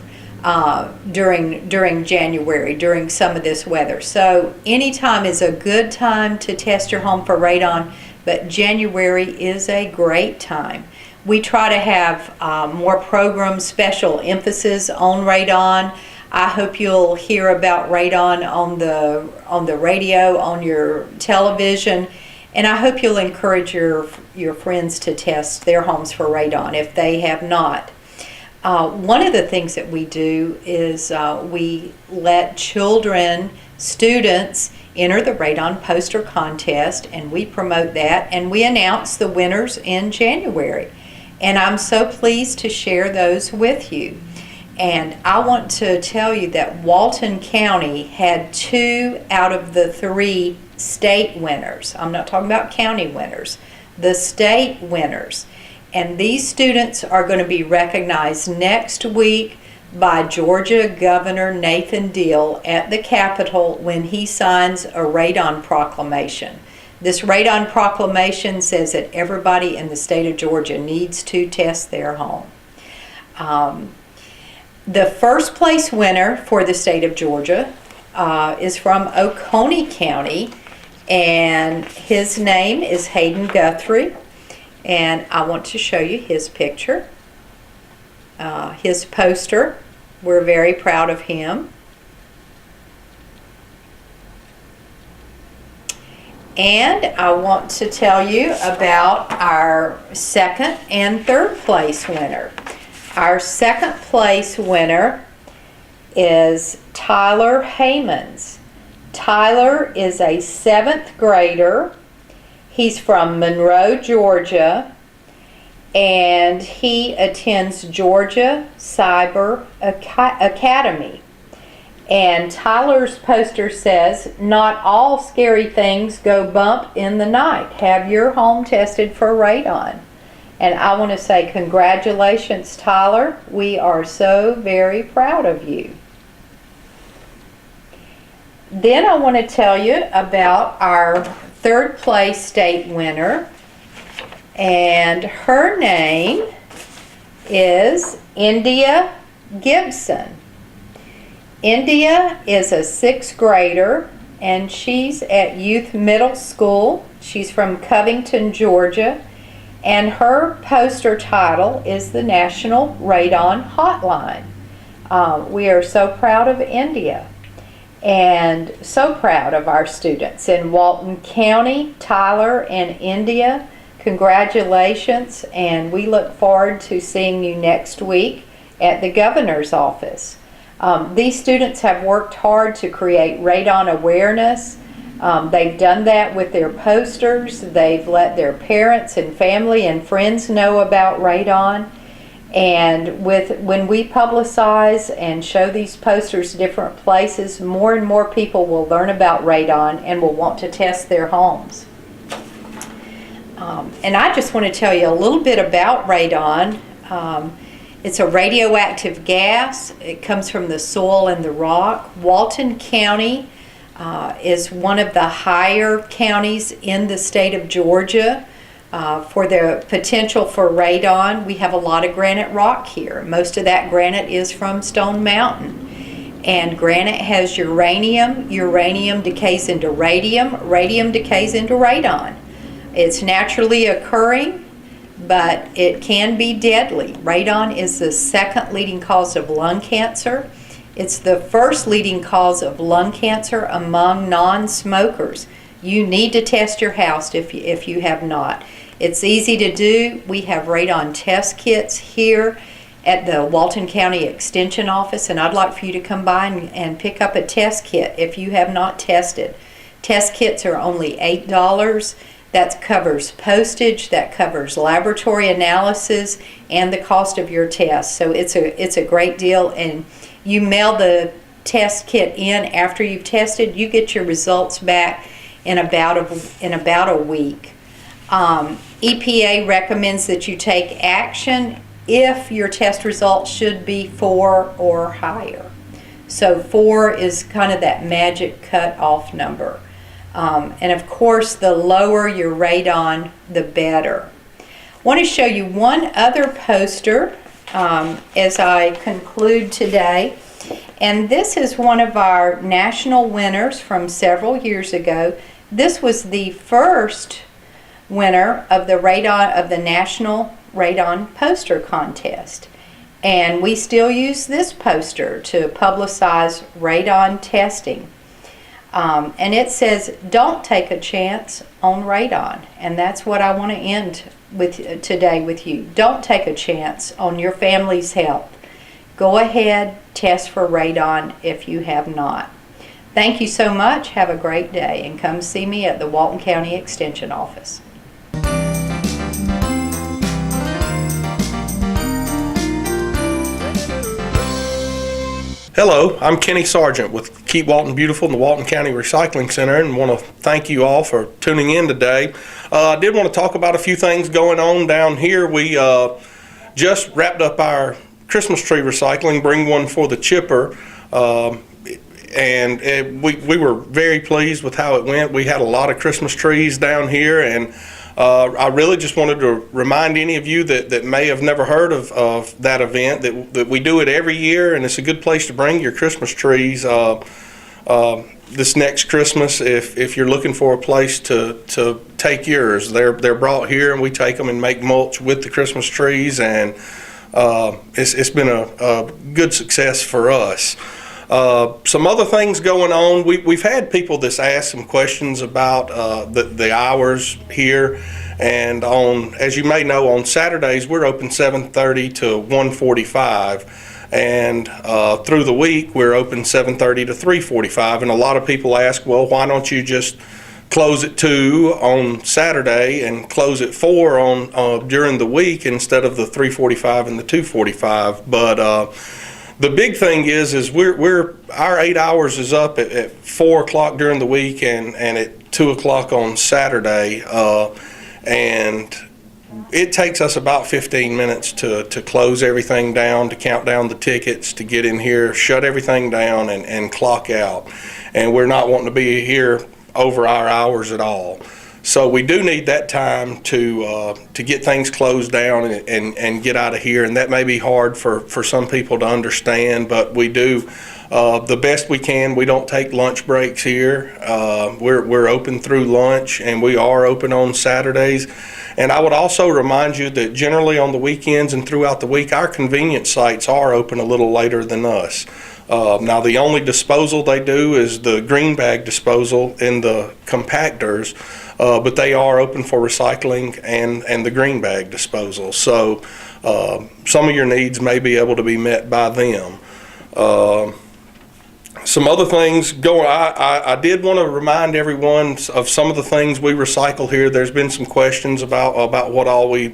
during January, during some of this weather. So any time is a good time to test your home for radon, but January is a great time. We try to have more programs, special emphasis on radon. I hope you'll hear about radon on the radio, on your television, and I hope you'll encourage your friends to test their homes for radon if they have not. One of the things that we do is we let children, students, enter the radon poster contest, and we promote that, and we announce the winners in January. And I'm so pleased to share those with you. And I want to tell you that Walton County had 2 out of the 3 state winners. I'm not talking about county winners, the state winners. And these students are going to be recognized next week by Georgia Governor Nathan Deal at the Capitol when he signs a radon proclamation. This radon proclamation says that everybody in the state of Georgia needs to test their home. The first place winner for the state of Georgia is from Oconee County, and his name is Hayden Guthrie. And I want to show you his picture, his poster. We're very proud of him. And I want to tell you about our second and third place winner. Our second place winner is Tyler Haymans. Tyler is a 7th grader. He's from Monroe, Georgia, and he attends Georgia Cyber Academy. And Tyler's poster says, "Not all scary things go bump in the night. Have your home tested for radon." And I want to say congratulations, Tyler. We are so very proud of you. Then I want to tell you about our 3rd place state winner, and her name is India Gibson. India is a 6th grader, and she's at Youth Middle School. She's from Covington, Georgia, and her poster title is the National Radon Hotline. We are so proud of India and so proud of our students in Walton County. Tyler and India, congratulations, and we look forward to seeing you next week at the governor's office. These students have worked hard to create radon awareness. They've done that with their posters. They've let their parents and family and friends know about radon. And when we publicize and show these posters different places, more and more people will learn about radon and will want to test their homes. And I just want to tell you a little bit about radon. It's a radioactive gas. It comes from the soil and the rock. Walton County is one of the higher counties in the state of Georgia for the potential for radon. We have a lot of granite rock here. Most of that granite is from Stone Mountain. And granite has uranium. Uranium decays into radium. Radium decays into radon. It's naturally occurring, but it can be deadly. Radon is the 2nd leading cause of lung cancer. It's the 1st leading cause of lung cancer among non-smokers. You need to test your house if you have not. It's easy to do. We have radon test kits here at the Walton County Extension Office, and I'd like for you to come by and pick up a test kit if you have not tested. Test kits are only $8. That covers postage, that covers laboratory analysis, and the cost of your test. So it's a great deal, and you mail the test kit in after you've tested. You get your results back in about a week. EPA recommends that you take action if your test results should be 4 or higher. So 4 is kind of that magic cut-off number. And of course, the lower your radon, the better. I want to show you one other poster as I conclude today. And this is one of our national winners from several years ago. This was the first winner of the National Radon Poster Contest. And we still use this poster to publicize radon testing. And it says, "Don't take a chance on radon." And that's what I want to end with today with you. Don't take a chance on your family's health. Go ahead, test for radon if you have not. Thank you so much. Have a great day, and come see me at the Walton County Extension Office. Hello, I'm Kenny Sargent with Keep Walton Beautiful and the Walton County Recycling Center, and want to thank you all for tuning in today. I did want to talk about a few things going on down here. We just wrapped up our Christmas tree recycling, Bring One for the Chipper, and we were very pleased with how it went. We had a lot of Christmas trees down here, and I really just wanted to remind any of you that may have never heard of that event, that we do it every year, and it's a good place to bring your Christmas trees this next Christmas if you're looking for a place to take yours. They're brought here, and we take them and make mulch with the Christmas trees, and it's been a good success for us. Some other things going on. We've had people that's asked some questions about the hours here, And as you may know, on Saturdays we're open 7:30 to 1:45, and through the week we're open 7:30 to 3:45. And a lot of people ask, well, why don't you just close at 2 on Saturday and close at 4 on during the week instead of the 3:45 and the 2:45? But the big thing is our 8 hours is up at 4 o'clock during the week and at 2 o'clock on Saturday, and it takes us about 15 minutes to close everything down, to count down the tickets, to get in here, shut everything down, and clock out. And we're not wanting to be here over our hours at all. So we do need that time to get things closed down and get out of here, and that may be hard for some people to understand, but we do the best we can. We don't take lunch breaks here. We're open through lunch, and we are open on Saturdays. And I would also remind you that generally on the weekends and throughout the week, our convenience sites are open a little later than us. Now, the only disposal they do is the green bag disposal in the compactors, but they are open for recycling and the green bag disposal. So some of your needs may be able to be met by them. Some other things going. I did want to remind everyone of some of the things we recycle here. There's been some questions about what all we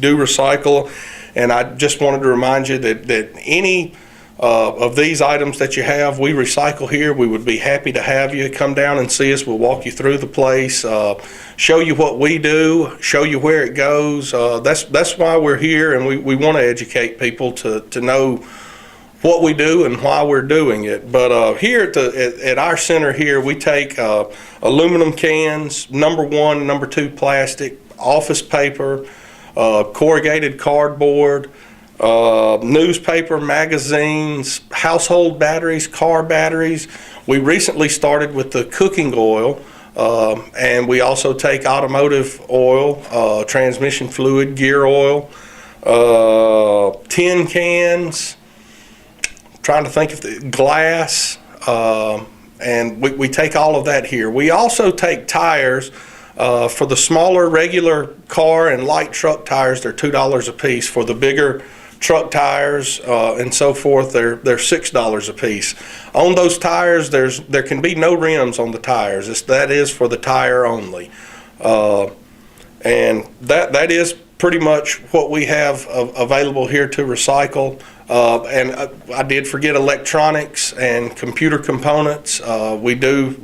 do recycle, and I just wanted to remind you that any of these items that you have, we recycle here. We would be happy to have you come down and see us. We'll walk you through the place, show you what we do, show you where it goes. That's why we're here, and we want to educate people to know what we do and why we're doing it. But here at our center here, we take aluminum cans, number 1, number 2 plastic, office paper, corrugated cardboard, newspaper, magazines, household batteries, car batteries. We recently started with the cooking oil, and we also take automotive oil, transmission fluid, gear oil, tin cans, trying to think of the glass, and we take all of that here. We also take tires. For the smaller regular car and light truck tires, they're $2 a piece. For the bigger truck tires and so forth, they're $6 a piece. On those tires, there can be no rims on the tires. That is for the tire only, and that is pretty much what we have available here to recycle. And I did forget electronics and computer components. We do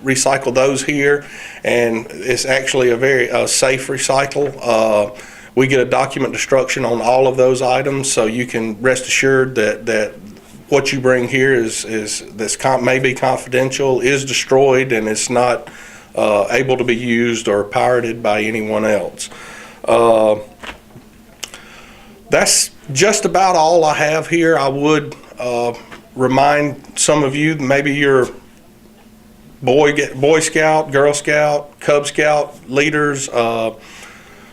recycle those here, and it's actually a very safe recycle. We get a document destruction on all of those items, so you can rest assured that what you bring here may be confidential, is destroyed, and it's not able to be used or pirated by anyone else. That's just about all I have here. I would remind some of you, maybe you're Boy Scout, Girl Scout, Cub Scout leaders.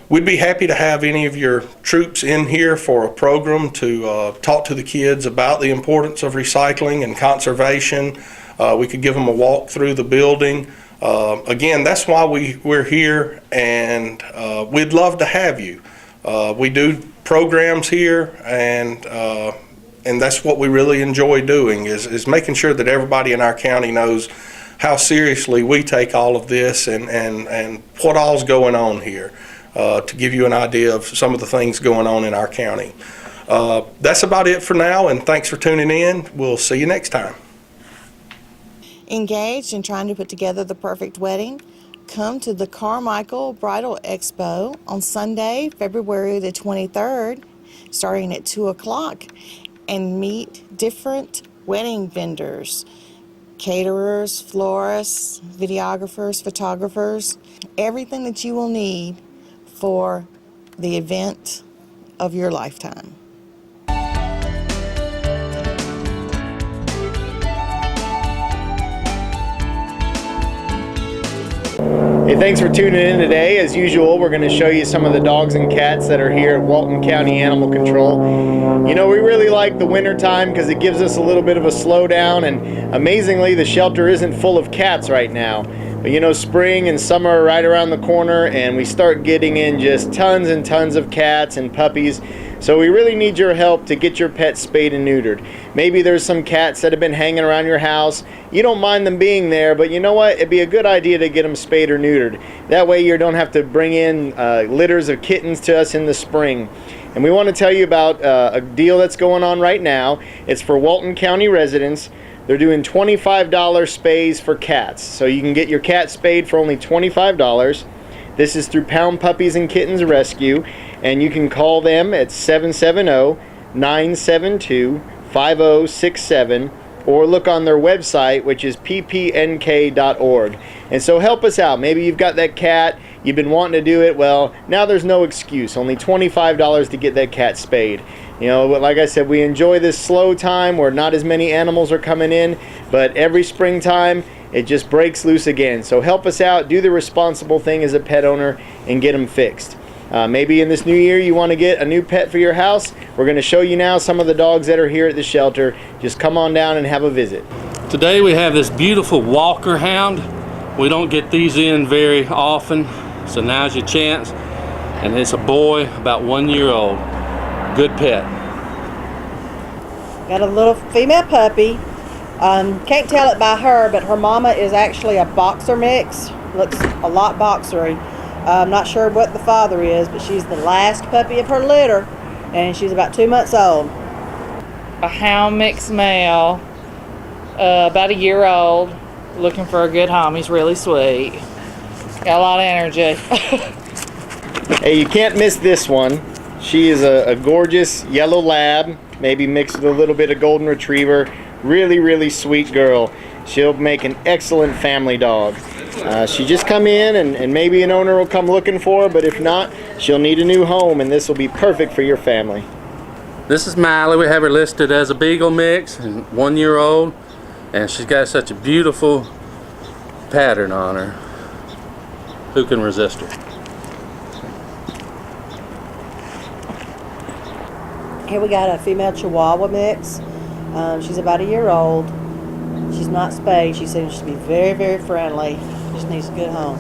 We'd be happy to have any of your troops in here for a program to talk to the kids about the importance of recycling and conservation. We could give them a walk through the building. Again, that's why we're here, and we'd love to have you. We do programs here, and that's what we really enjoy doing is making sure that everybody in our county knows how seriously we take all of this and what all's going on here, to give you an idea of some of the things going on in our county. That's about it for now, and thanks for tuning in. We'll see you next time. Engaged in trying to put together the perfect wedding? Come to the Carmichael Bridal Expo on Sunday, February the 23rd, starting at 2 o'clock, and meet different wedding vendors, caterers, florists, videographers, photographers, everything that you will need for the event of your lifetime. Hey, thanks for tuning in today. As usual, we're going to show you some of the dogs and cats that are here at Walton County Animal Control. You know, we really like the winter time because it gives us a little bit of a slowdown, and amazingly, the shelter isn't full of cats right now. But you know, spring and summer are right around the corner, and we start getting in just tons and tons of cats and puppies. So we really need your help to get your pets spayed and neutered. Maybe there's some cats that have been hanging around your house. You don't mind them being there, but you know what? It'd be a good idea to get them spayed or neutered. That way you don't have to bring in litters of kittens to us in the spring. And we want to tell you about a deal that's going on right now. It's for Walton County residents. They're doing $25 spays for cats. So you can get your cat spayed for only $25. This is through Pound Puppies and Kittens Rescue, and you can call them at 770-972-5067 or look on their website, which is ppnk.org. And so help us out. Maybe you've got that cat, you've been wanting to do it. Well, now there's no excuse. Only $25 to get that cat spayed. You know, like I said, we enjoy this slow time where not as many animals are coming in, but every springtime it just breaks loose again. So help us out, do the responsible thing as a pet owner, and get them fixed. Maybe in this new year you want to get a new pet for your house. We're going to show you now some of the dogs that are here at the shelter. Just come on down and have a visit. Today we have this beautiful Walker Hound. We don't get these in very often, so now's your chance. And it's a boy, about 1 year old. Good pet. Got a little female puppy. Can't tell it by her, but her mama is actually a boxer mix. Looks a lot boxery. I'm not sure what the father is, but she's the last puppy of her litter, and she's about 2 months old. A hound mix male, about 1 year old, looking for a good home. He's really sweet. Got a lot of energy. Hey, you can't miss this one. She is a gorgeous yellow lab, maybe mixed with a little bit of golden retriever. Really, really sweet girl. She'll make an excellent family dog. She just come in and maybe an owner will come looking for her, but if not, she'll need a new home, and this will be perfect for your family. This is Miley. We have her listed as a Beagle mix, and 1 year old, and she's got such a beautiful pattern on her. Who can resist her? Here we got a female Chihuahua mix. She's about 1 year old. She's not spayed. She seems to be very, very friendly. Just needs a good home.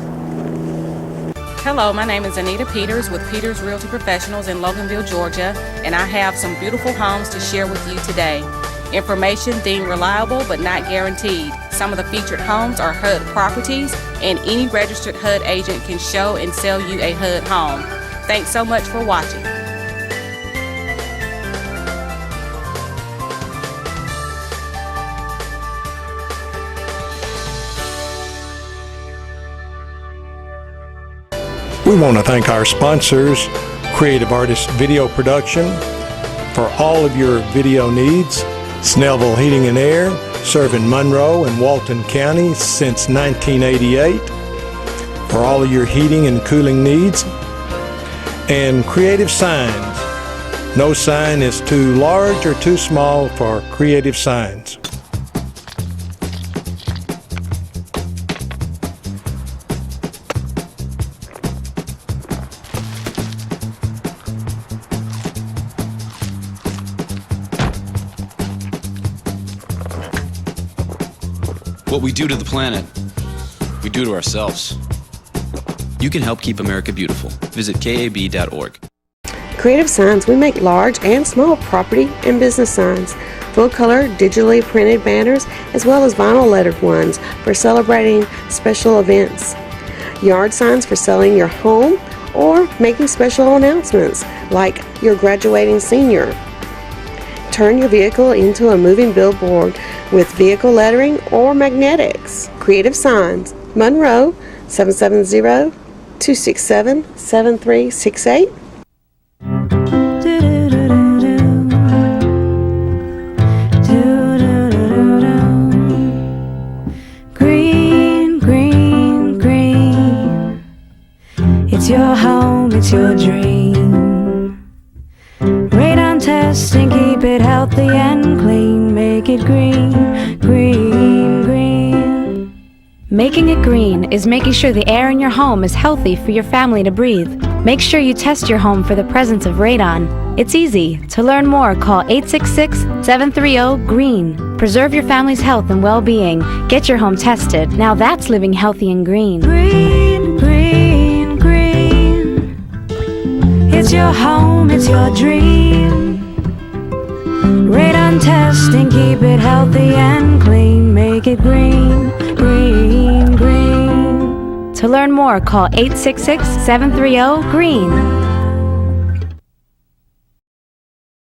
Hello, my name is Anita Peters with Peters Realty Professionals in Loganville, Georgia, and I have some beautiful homes to share with you today. Information deemed reliable but not guaranteed. Some of the featured homes are HUD properties, and any registered HUD agent can show and sell you a HUD home. Thanks so much for watching. We want to thank our sponsors, Creative Artist Video Production, for all of your video needs. Snellville Heating and Air, serving Monroe and Walton County since 1988, for all of your heating and cooling needs. And Creative Signs. No sign is too large or too small for Creative Signs. What we do to the planet, we do to ourselves. You can help keep America beautiful. Visit KAB.org. Creative Signs, we make large and small property and business signs, full color, digitally printed banners, as well as vinyl lettered ones for celebrating special events. Yard signs for selling your home or making special announcements like your graduating senior. Turn your vehicle into a moving billboard with vehicle lettering or magnetics. Creative Signs, Monroe, 770-267-7368. Green, green, green. It's your home, it's your dream. Radon test and keep it healthy and clean. Make it green, green, green. Making it green is making sure the air in your home is healthy for your family to breathe. Make sure you test your home for the presence of radon. It's easy. To learn more, call 866-730-GREEN. Preserve your family's health and well-being. Get your home tested. Now that's living healthy and green. Green, green, green. It's your home, it's your dream. Radon testing, keep it healthy and clean. Make it green, green, green. To learn more, call 866-730-GREEN.